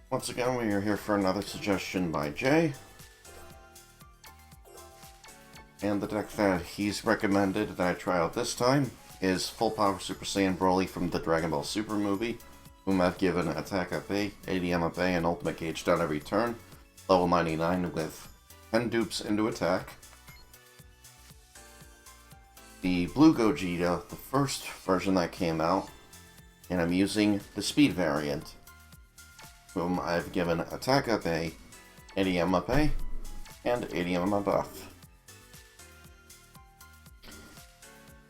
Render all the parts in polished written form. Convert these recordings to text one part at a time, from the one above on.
Once again, we are here for another suggestion by Jay. And the deck that he's recommended that I try out this time is Full Power Super Saiyan Broly from the Dragon Ball Super movie, whom I've given Attack up A, ADM up A, and Ultimate Gauge down every turn, level 99 with 10 dupes into attack. The Blue Gogeta, the first version that came out, and I'm using the Speed variant, whom I've given Attack up A, ADM up A, and ADM up F.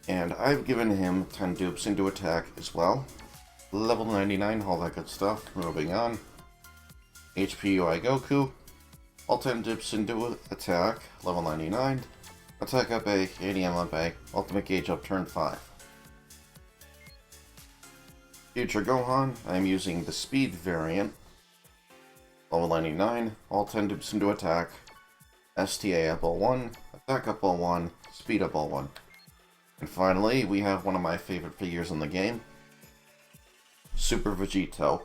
And I've given him 10 dupes into attack as well. Level 99, all that good stuff. Moving on. HP UI Goku, all 10 dupes into attack, level 99. Attack up A, ADM up A, Ultimate Gauge up turn 5. Future Gohan, I'm using the Speed variant. Level 99, all 10 dupes into attack. STA up L1, Attack up L1, Speed up L1. And finally, we have one of my favorite figures in the game, Super Vegito.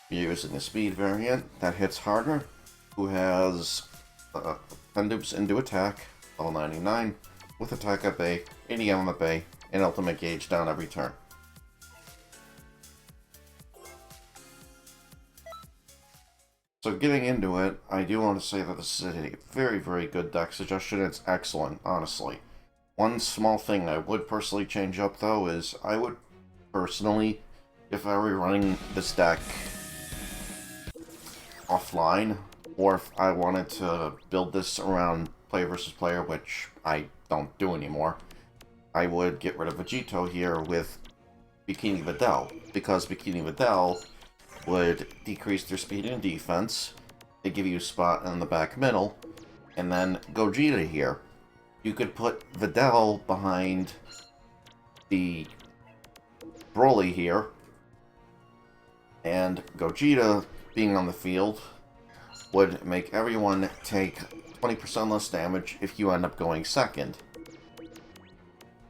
We're using the Speed variant that hits harder, who has 10 dupes into attack, level 99, with Attack up A, ADM up A, and Ultimate Gauge down every turn. So getting into it, I do want to say that this is a very, very good deck suggestion. It's excellent, honestly. One small thing I would personally change up, though, is I would personally, if I were running this deck offline, or if I wanted to build this around player versus player, which I don't do anymore, I would get rid of Vegito here with Bikini Videl, because Bikini Videl would decrease their speed and defense, they give you a spot in the back middle, and then Gogeta here. You could put Videl behind the Broly here, and Gogeta being on the field would make everyone take 20% less damage if you end up going second.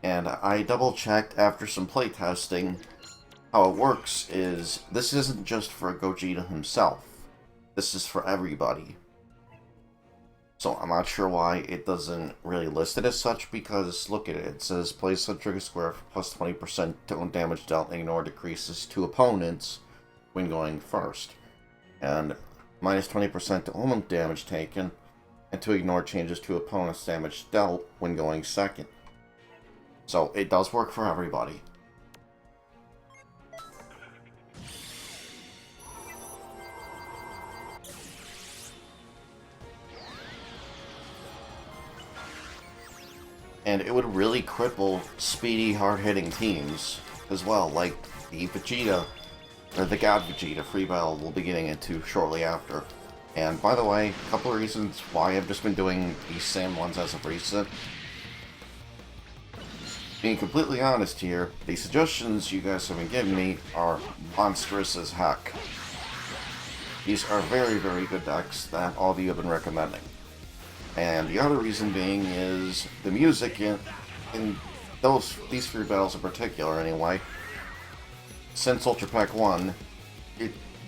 And I double checked after some playtesting. How it works is, this isn't just for Gogeta himself. This is for everybody. So I'm not sure why it doesn't really list it as such, because look at it. It says place on trigger square for plus 20% to damage dealt and ignore decreases to opponents when going first. And minus 20% to opponent damage taken, and to ignore changes to opponent's damage dealt when going second. So it does work for everybody. And it would really cripple speedy, hard-hitting teams as well, like the Vegeta, or the God Vegeta free battle we'll be getting into shortly after. And by the way, a couple of reasons why I've just been doing these same ones as of recent. Being completely honest here, the suggestions you guys have been giving me are monstrous as heck. These are very, very good decks that all of you have been recommending. And the other reason being is the music in these three battles in particular, anyway. Since Ultra Pack 1,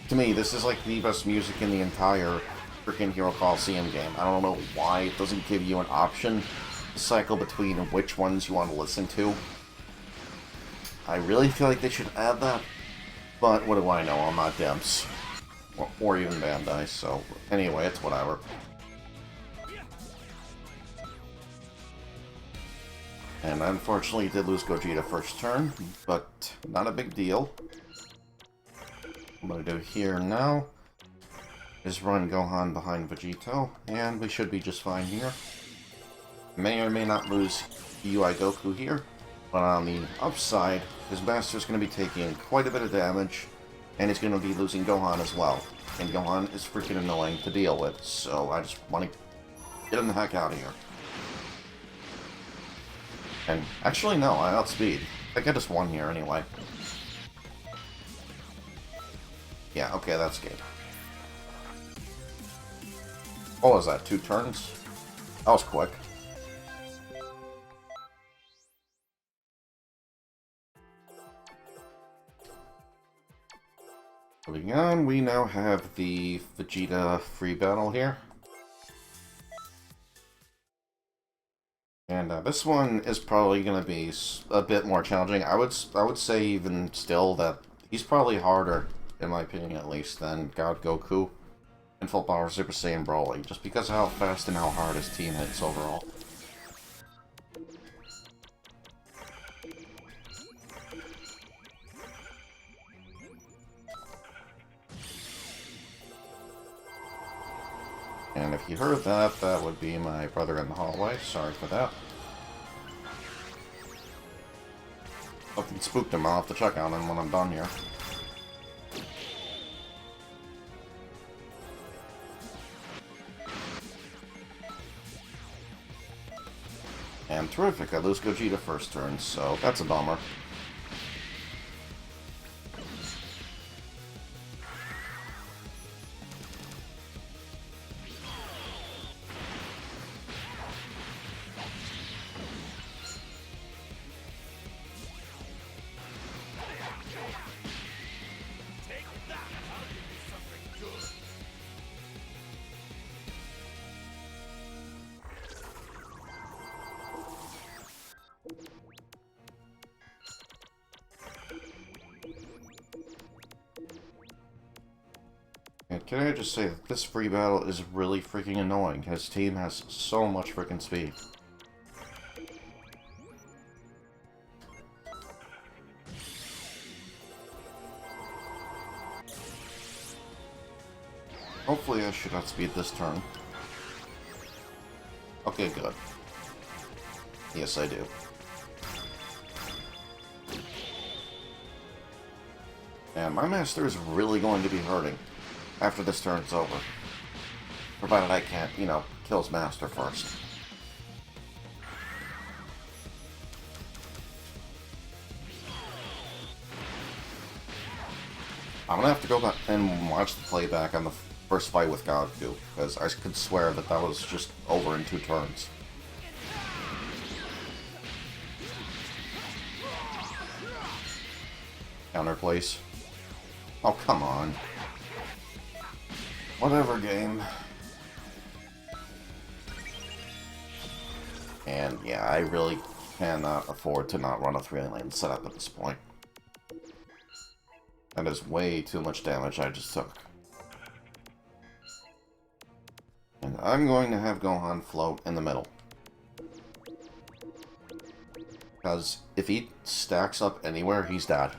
to me, this is like the best music in the entire freaking Hero Coliseum game. I don't know why it doesn't give you an option to cycle between which ones you want to listen to. I really feel like they should add that, but what do I know? I'm not Dimps. Or even Bandai, so anyway, it's whatever. And unfortunately did lose Gogeta first turn, but not a big deal. What I'm going to do here now is run Gohan behind Vegito, and we should be just fine here. May or may not lose UI Goku here, but on the upside, his master is going to be taking quite a bit of damage, and he's going to be losing Gohan as well. And Gohan is freaking annoying to deal with, so I just want to get him the heck out of here. And actually, no, I outspeed. I think I just won here anyway. Yeah, okay, that's good. What was that, 2 turns? That was quick. Moving on, we now have the Vegeta free battle here. And this one is probably going to be a bit more challenging. I would say even still that he's probably harder, in my opinion at least, than God Goku and Full Power Super Saiyan Broly, just because of how fast and how hard his team hits overall. And if you heard that, that would be my brother in the hallway. Sorry for that. Something spooked him. I'll have to check on him when I'm done here. And terrific, I lose Gogeta first turn, so that's a bummer. And can I just say that this free battle is really freaking annoying. His team has so much freaking speed. Hopefully I should outspeed this turn. Okay, good. Yes, I do. And my master is really going to be hurting after this turn's over. Provided I can't, you know, kill his master first. I'm gonna have to go back and watch the playback on the first fight with Goku, because I could swear that that was just over in 2 turns. Counter place. Oh, come on. Whatever, game. And yeah, I really cannot afford to not run a 3-lane setup at this point. That is way too much damage I just took. And I'm going to have Gohan float in the middle. Because if he stacks up anywhere, he's dead.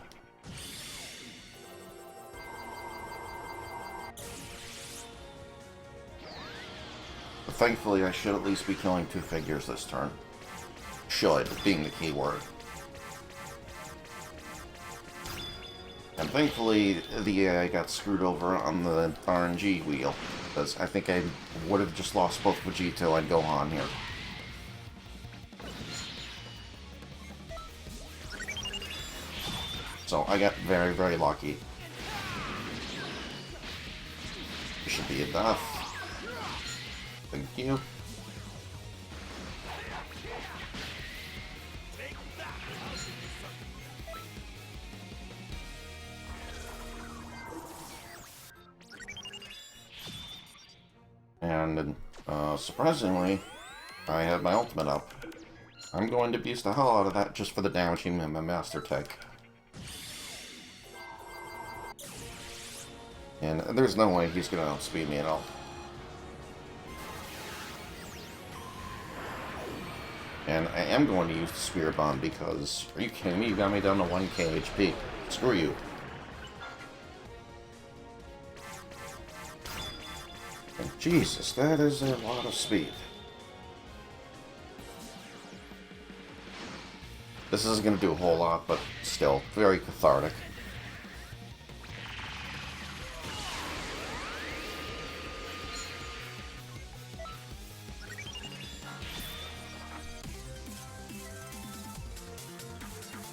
But thankfully, I should at least be killing 2 figures this turn. Should, being the key word. And thankfully, the AI got screwed over on the RNG wheel, because I think I would have just lost both Vegito and Gohan here. So I got very, very lucky. Should be enough. Thank you. And, surprisingly, I have my ultimate up. I'm going to beast the hell out of that just for the damage he made my master take. And there's no way he's going to outspeed me at all. And I am going to use the Spirit Bomb because, are you kidding me? You got me down to 1k HP. Screw you. And Jesus, that is a lot of speed. This isn't going to do a whole lot, but still, very cathartic.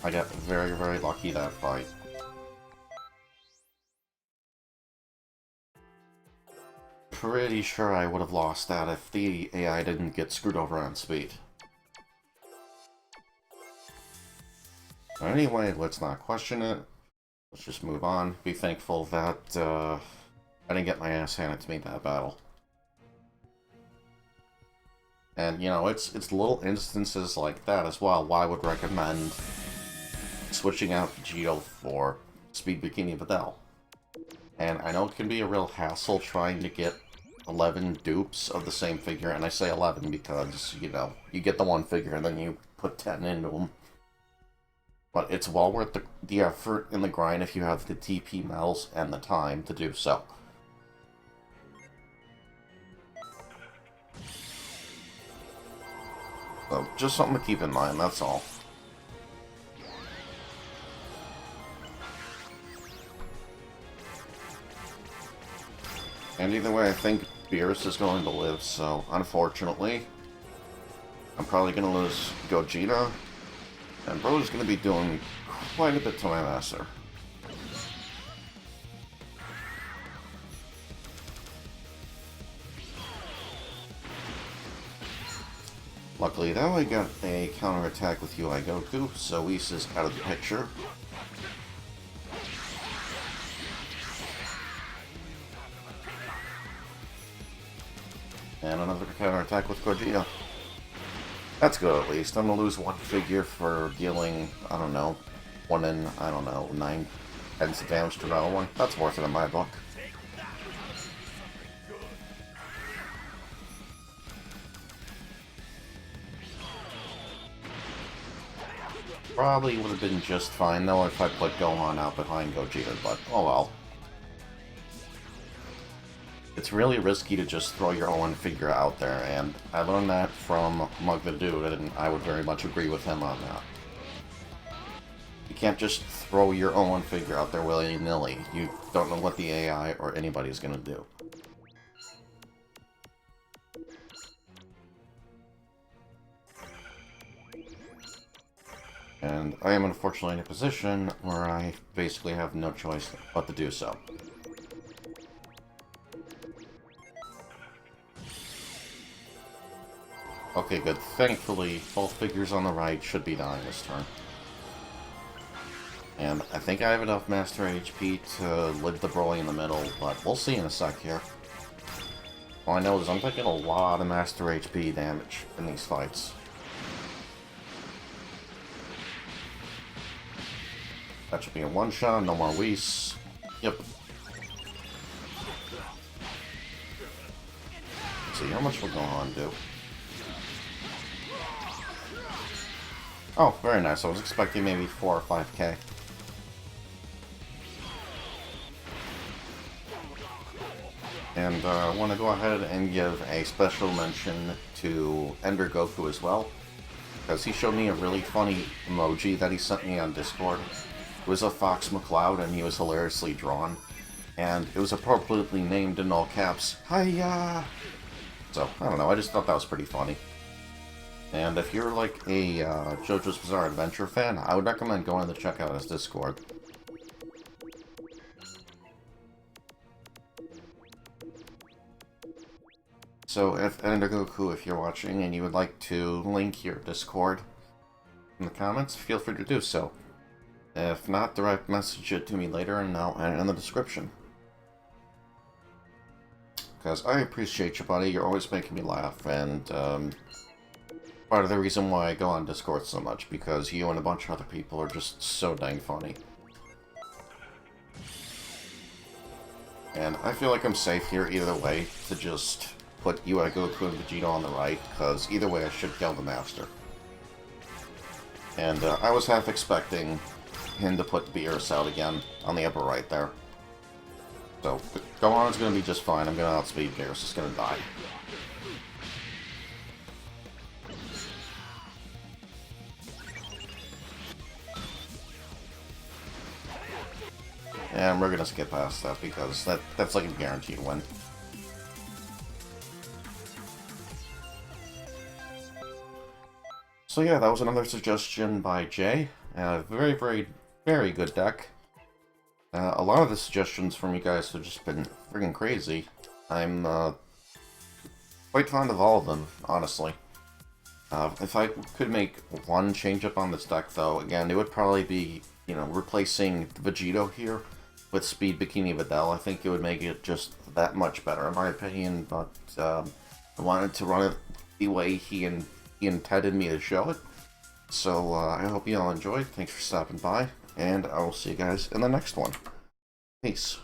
I got very, very lucky that fight. Pretty sure I would have lost that if the AI didn't get screwed over on speed. Anyway, let's not question it. let's just move on. Be thankful that I didn't get my ass handed to me in that battle. And, you know, it's little instances like that as well why I would recommend switching out Vegito for Speed Bikini Videl. And I know it can be a real hassle trying to get 11 dupes of the same figure, and I say 11 because, you know, you get the one figure and then you put 10 into them. But it's well worth the effort and the grind if you have the TP medals and the time to do so. So, just something to keep in mind, that's all. And either way, I think Beerus is going to live, so unfortunately, I'm probably going to lose Gogeta, and Bro's going to be doing quite a bit to my master. Luckily though, I got a counterattack with UI Goku, so Whis is out of the picture. And another counterattack with Gogeta. That's good at least. I'm gonna lose one figure for dealing, I don't know, 1 in, I don't know, 9 tenths of damage to another one. That's worth it in my book. Probably would have been just fine though if I put Gohan out behind Gogeta, but oh well. It's really risky to just throw your own figure out there, and I learned that from Mug the Dude, and I would very much agree with him on that. You can't just throw your own figure out there willy-nilly. You don't know what the AI or anybody's gonna do. And I am unfortunately in a position where I basically have no choice but to do so. Okay, good. Thankfully, both figures on the right should be dying this turn. And I think I have enough Master HP to live the Broly in the middle, but we'll see in a sec here. All I know is I'm taking a lot of Master HP damage in these fights. That should be a one-shot, no more Whis. Yep. Let's see, how much will Gohan do? Oh, very nice. I was expecting maybe 4 or 5k. And I want to go ahead and give a special mention to Ender Goku as well, because he showed me a really funny emoji that he sent me on Discord. It was a Fox McCloud, and he was hilariously drawn. And it was appropriately named in all caps, Hiya! So, I don't know, I just thought that was pretty funny. And if you're like a JoJo's Bizarre Adventure fan, I would recommend going to check out his Discord. So, if Ender Goku, if you're watching and you would like to link your Discord in the comments, feel free to do so. If not, direct message it to me later and I'll add it in the description. Because I appreciate you, buddy. You're always making me laugh, and part of the reason why I go on Discord so much, because you and a bunch of other people are just so dang funny. And I feel like I'm safe here either way to just put UI Goku and Vegeta on the right, because either way I should kill the Master. And I was half expecting him to put Beerus out again on the upper right there. So, Gohan's gonna be just fine. I'm gonna outspeed Beerus. It's gonna die. And we're gonna skip past that because that's like a guaranteed win. So yeah, that was another suggestion by Jay. Very, very, very good deck. A lot of the suggestions from you guys have just been friggin' crazy. I'm quite fond of all of them, honestly. If I could make one change up on this deck, though, again, it would probably be you know, replacing Vegito here with Speed Bikini Videl. I think it would make it just that much better, in my opinion. But I wanted to run it the way he intended me to show it. So I hope you all enjoyed. Thanks for stopping by, and I will see you guys in the next one. Peace.